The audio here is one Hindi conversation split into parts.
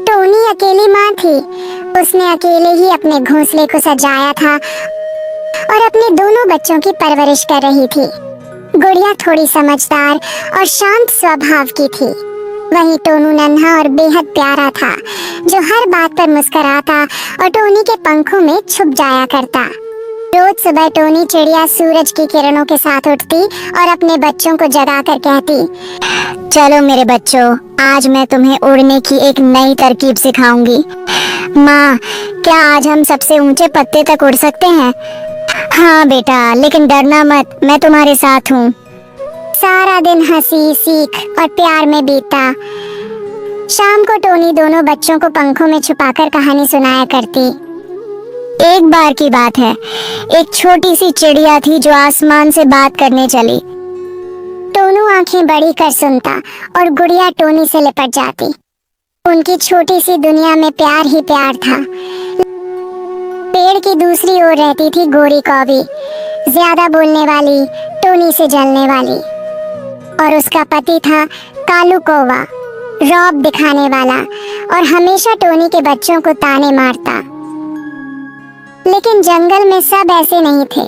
टोनी अकेली माँ थी। उसने अकेले ही अपने घोंसले को सजाया था और अपने दोनों बच्चों की परवरिश कर रही थी। गुड़िया थोड़ी समझदार और शांत स्वभाव की थी। वहीं टोनू नन्हा और बेहद प्यारा था, जो हर बात पर मुस्कुराता और टोनी के पंखों में छुप जाया करता। रोज सुबह टोनी चिड़िया सूरज की किरणों के साथ उठती और अपने बच्चों को जगाकर कहती, चलो मेरे बच्चों, आज मैं तुम्हें उड़ने की एक नई तरकीब सिखाऊंगी। माँ, क्या आज हम सबसे ऊंचे पत्ते तक उड़ सकते हैं? हाँ बेटा, लेकिन डरना मत, मैं तुम्हारे साथ हूँ। सारा दिन हंसी, सीख और प्यार में बीतता। शाम को टोनी दोनों बच्चों को पंखों में छुपाकर कहानी सुनाया करती। एक बार की बात है, एक छोटी सी चिड़िया थी जो आसमान से बात करने चली। टोनू आंखें बड़ी कर सुनता और गुड़िया टोनी से लिपट जाती। उनकी छोटी सी दुनिया में प्यार ही प्यार था। पेड़ की दूसरी ओर रहती थी गोरी कौवी, ज्यादा बोलने वाली, टोनी से जलने वाली। और उसका पति था कालू कौवा, रौब दिखाने वाला और हमेशा टोनी के बच्चों को ताने मारता। लेकिन जंगल में सब ऐसे नहीं थे।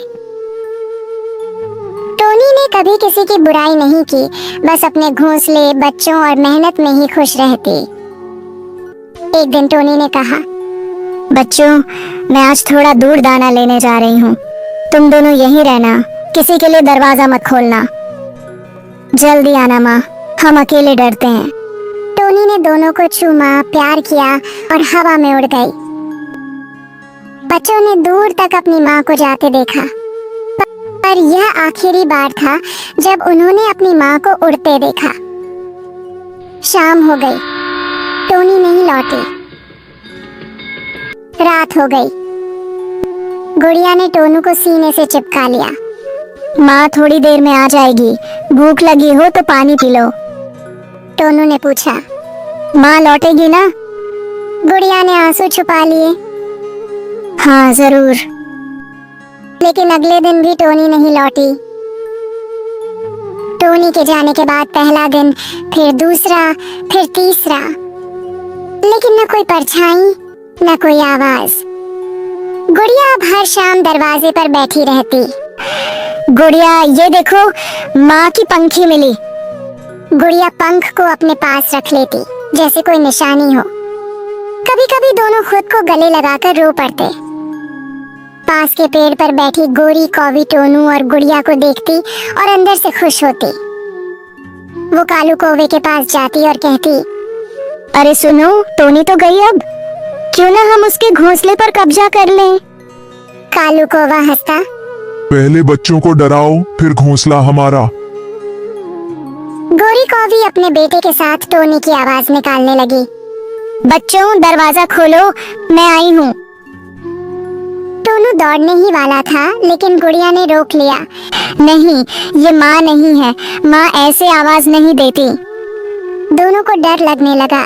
टोनी ने कभी किसी की बुराई नहीं की, बस अपने घोंसले, बच्चों और मेहनत में ही खुश रहती। एक दिन टोनी ने कहा, बच्चों, मैं आज थोड़ा दूर दाना लेने जा रही हूँ। तुम दोनों यहीं रहना, किसी के लिए दरवाजा मत खोलना। जल्दी आना माँ, हम अकेले डरते हैं। टोनी ने दोनों को चूमा, प्यार किया और हवा में उड़ गई। बच्चों ने दूर तक अपनी माँ को जाते देखा, पर यह आखिरी बार था जब उन्होंने अपनी माँ को उड़ते देखा। शाम हो गई, टोनी नहीं लौटी। रात हो गई। गुड़िया ने टोनू को सीने से चिपका लिया। माँ थोड़ी देर में आ जाएगी, भूख लगी हो तो पानी पी लो। टोनू ने पूछा, माँ लौटेगी ना? गुड़िया ने आंसू छुपा लिए। हाँ जरूर। लेकिन अगले दिन भी टोनी नहीं लौटी। टोनी के जाने के बाद पहला दिन, फिर दूसरा, फिर तीसरा, लेकिन न कोई परछाई, न कोई आवाज। गुड़िया अब हर शाम दरवाजे पर बैठी रहती। गुड़िया, ये देखो, माँ की पंखी मिली। गुड़िया पंख को अपने पास रख लेती, जैसे कोई निशानी हो। कभी कभी दोनों खुद को गले लगाकर रो पड़ते। पास के पेड़ पर बैठी गोरी कौवी टोनू और गुड़िया को देखती और अंदर से खुश होती। वो कालू कौवे के पास जाती और कहती, अरे सुनो, टोनी तो गई, अब क्यों ना हम उसके घोंसले पर कब्जा कर लें? कालू कौवा हंसता, पहले बच्चों को डराओ, फिर घोंसला हमारा। गोरी कौवी अपने बेटे के साथ टोनी की आवाज निकालने लगी, बच्चों दरवाजा खोलो, मैं आई हूँ। टोनू दौड़ने ही वाला था, लेकिन गुड़िया ने रोक लिया। नहीं, ये माँ नहीं है, माँ ऐसे आवाज नहीं देती। दोनों को डर लगने लगा,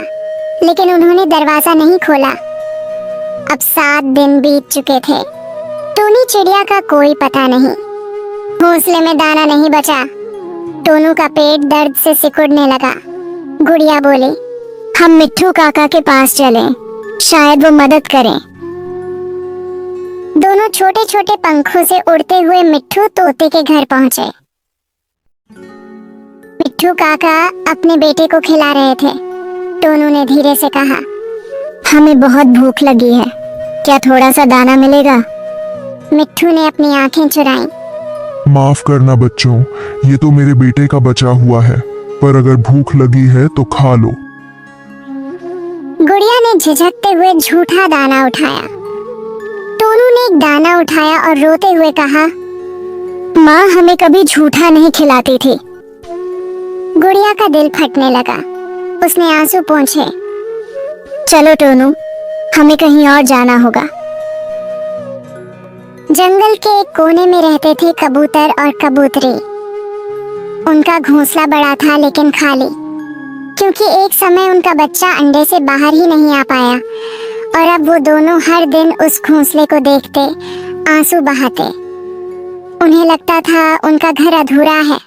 लेकिन उन्होंने दरवाजा नहीं खोला। अब 7 दिन बीत चुके थे। टोनी चिड़िया का कोई पता नहीं। घोंसले में दाना नहीं बचा। टोनू का पेट दर्द से सिकुड़ने लगा। गुड़िया बोली, हम मिट्ठू काका के पास चलें, शायद वो मदद करें। दोनों छोटे छोटे पंखों से उड़ते हुए मिट्ठू तोते के घर पहुंचे। मिट्ठू काका अपने बेटे को खिला रहे थे। टोनू ने धीरे से कहा, हमें बहुत भूख लगी है, क्या थोड़ा सा दाना मिलेगा? मिट्ठू ने अपनी आंखें चुराईं। माफ करना बच्चों, ये तो मेरे बेटे का बचा हुआ है, पर अगर भूख लगी है तो खा लो। गुड़िया ने झिझकते हुए झूठा दाना उठाया। टोनू ने एक दाना उठाया और रोते हुए कहा, माँ हमें कभी झूठा नहीं खिलाती थी। गुड़िया का दिल फटने लगा। उसने आंसू पोंछे। चलो टोनू, हमें कहीं और जाना होगा। जंगल के एक कोने में रहते थे कबूतर और कबूतरी। उनका घोंसला बड़ा था लेकिन खाली, क्योंकि एक समय उनका बच्चा अंडे से बाहर ही नहीं आ पाया और अब वो दोनों हर दिन उस घोंसले को देखते, आंसू बहाते। उन्हें लगता था उनका घर अधूरा है।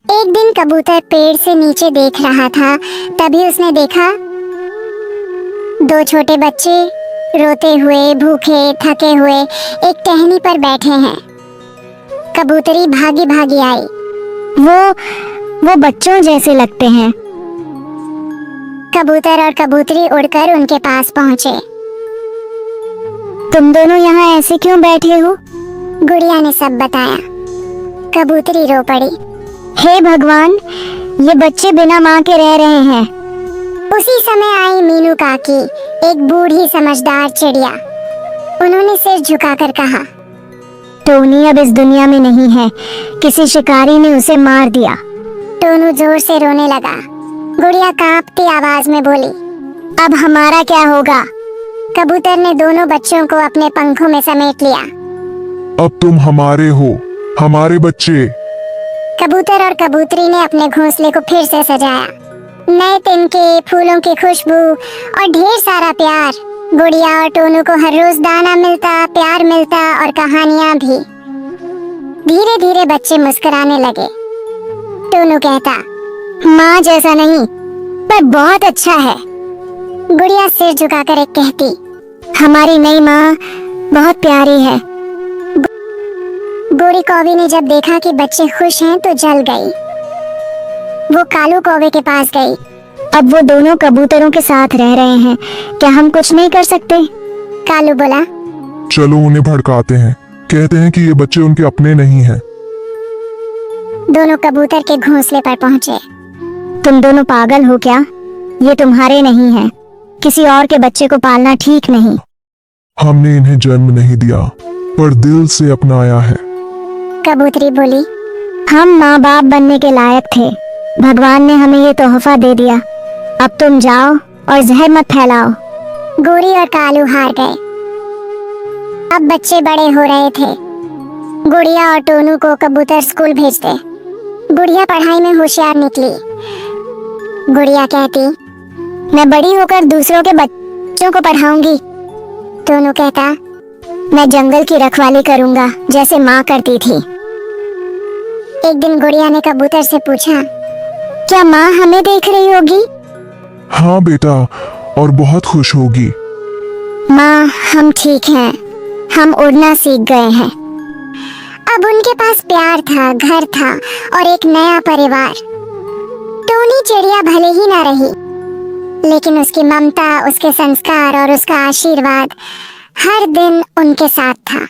एक दिन कबूतर पेड़ से नीचे देख रहा था, तभी उसने देखा दो छोटे बच्चे रोते हुए, भूखे थके हुए एक टहनी पर बैठे हैं। कबूतरी भागी भागी आई। वो बच्चों जैसे लगते हैं। कबूतर और कबूतरी उड़कर उनके पास पहुंचे। तुम दोनों यहाँ ऐसे क्यों बैठे हो? गुड़िया ने सब बताया। कबूतरी रो पड़ी। हे भगवान, ये बच्चे बिना माँ के रह रहे हैं। उसी समय आई मीनू काकी, एक बूढ़ी समझदार चिड़िया। उन्होंने सिर झुकाकर कहा, टोनी अब इस दुनिया में नहीं है, किसी शिकारी ने उसे मार दिया। टोनू जोर से रोने लगा। गुड़िया कांपती आवाज में बोली, अब हमारा क्या होगा? कबूतर ने दोनों बच्चों को अपने पंखों में समेट लिया। अब तुम हमारे हो, हमारे बच्चे। कबूतर और कबूतरी ने अपने घोंसले को फिर से सजाया। नए तिनके, फूलों की खुशबू और ढेर सारा प्यार। गुड़िया और टोनू को हर रोज दाना मिलता, प्यार मिलता और कहानियां भी। धीरे धीरे बच्चे मुस्कुराने लगे। टोनू कहता, माँ जैसा नहीं, पर बहुत अच्छा है। गुड़िया सिर झुकाकर एक कहती, हमारी नई माँ बहुत प्यारी है। बूढ़ी कौवी ने जब देखा कि बच्चे खुश हैं तो जल गई। वो कालू कौवे के पास गई। अब वो दोनों कबूतरों के साथ रह रहे हैं, क्या हम कुछ नहीं कर सकते? कालू बोला, चलो उन्हें भड़काते हैं, कहते हैं कि ये बच्चे उनके अपने नहीं हैं। दोनों कबूतर के घोंसले पर पहुंचे। तुम दोनों पागल हो क्या? ये तुम्हारे नहीं है, किसी और के बच्चे को पालना ठीक नहीं। हमने इन्हें जन्म नहीं दिया, पर दिल से अपनाया है। कबूतरी बोली, हम माँ बाप बनने के लायक थे, भगवान ने हमें ये तोहफा दे दिया। अब तुम जाओ और जहर मत फैलाओ। गोरी और कालू हार गए। अब बच्चे बड़े हो रहे थे। गुड़िया और टोनू को कबूतर स्कूल भेजते। गुड़िया पढ़ाई में होशियार निकली। गुड़िया कहती, मैं बड़ी होकर दूसरों के बच्चों को पढ़ाऊंगी। टोनू कहता, मैं जंगल की रखवाली करूंगा जैसे माँ करती थी। एक दिन गुड़िया ने कबूतर से पूछा, क्या माँ हमें देख रही होगी? हाँ बेटा, और बहुत खुश होगी। माँ, हम ठीक हैं, हम उड़ना सीख गए हैं। अब उनके पास प्यार था, घर था और एक नया परिवार। टोनी चिड़िया भले ही ना रही, लेकिन उसकी ममता, उसके संस्कार और उसका आशीर्वाद हर दिन उनके साथ था।